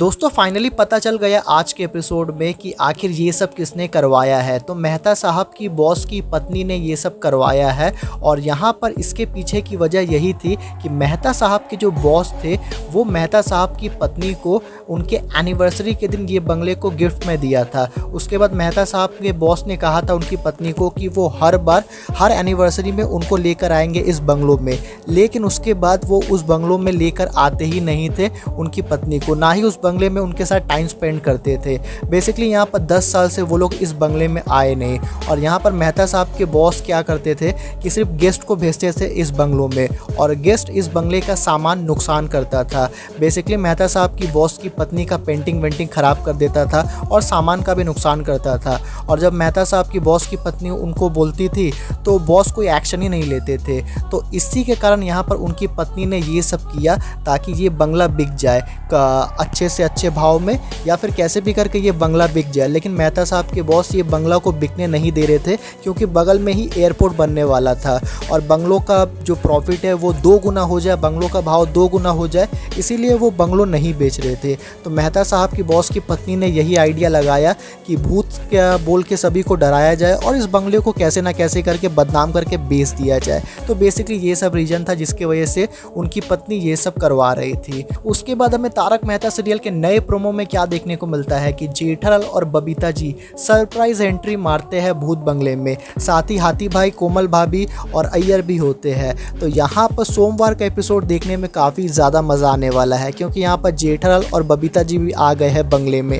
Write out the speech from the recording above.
दोस्तों फाइनली पता चल गया आज के एपिसोड में कि आखिर ये सब किसने करवाया है। तो मेहता साहब की बॉस की पत्नी ने ये सब करवाया है और यहाँ पर इसके पीछे की वजह यही थी कि मेहता साहब के जो बॉस थे वो मेहता साहब की पत्नी को उनके एनिवर्सरी के दिन ये बंगले को गिफ्ट में दिया था। उसके बाद मेहता साहब के बॉस ने कहा था उनकी पत्नी को कि वो हर बार हर एनिवर्सरी में उनको लेकर आएंगे इस बंगलों में, लेकिन उसके बाद वो उस बंगलों में लेकर आते ही नहीं थे उनकी पत्नी को, ना ही उस बंगले में उनके साथ टाइम स्पेंड करते थे। बेसिकली यहाँ पर 10 साल से वो लोग इस बंगले में आए नहीं और यहाँ पर मेहता साहब के बॉस क्या करते थे कि सिर्फ गेस्ट को भेजते थे इस बंगलों में और गेस्ट इस बंगले का सामान नुकसान करता था। बेसिकली मेहता साहब की बॉस की पत्नी का पेंटिंग वेंटिंग ख़राब कर देता था और सामान का भी नुकसान करता था। और जब मेहता साहब की बॉस की पत्नी उनको बोलती थी तो बॉस कोई एक्शन ही नहीं लेते थे। तो इसी के कारण यहाँ पर उनकी पत्नी ने ये सब किया ताकि ये बंगला बिक जाए अच्छे से अच्छे भाव में या फिर कैसे भी करके ये बंगला बिक जाए। लेकिन मेहता साहब के बॉस ये बंगला को बिकने नहीं दे रहे थे क्योंकि बगल में ही एयरपोर्ट बनने वाला था और बंगलों का जो प्रॉफिट है वो 2 गुना हो जाए, बंगलों का भाव 2 गुना हो जाए, इसीलिए वो बंगलो नहीं बेच रहे थे। तो मेहता साहब की बॉस की पत्नी ने यही आइडिया लगाया कि भूत क्या बोल के सभी को डराया जाए और इस बंगले को कैसे ना कैसे करके बदनाम करके बेच दिया जाए। तो बेसिकली ये सब रीजन था जिसकी वजह से उनकी पत्नी ये सब करवा रही थी। उसके बाद हमें तारक मेहता सीरियल के नए प्रोमो में क्या देखने को मिलता है कि जेठालाल और बबीता जी सरप्राइज एंट्री मारते हैं भूत बंगले में, साथ ही हाथी भाई, कोमल भाभी और अय्यर भी होते हैं। तो यहाँ पर सोमवार का एपिसोड देखने में काफ़ी ज़्यादा मज़ा आने वाला है क्योंकि यहाँ पर जेठालाल और बबीता जी भी आ गए हैं बंगले में।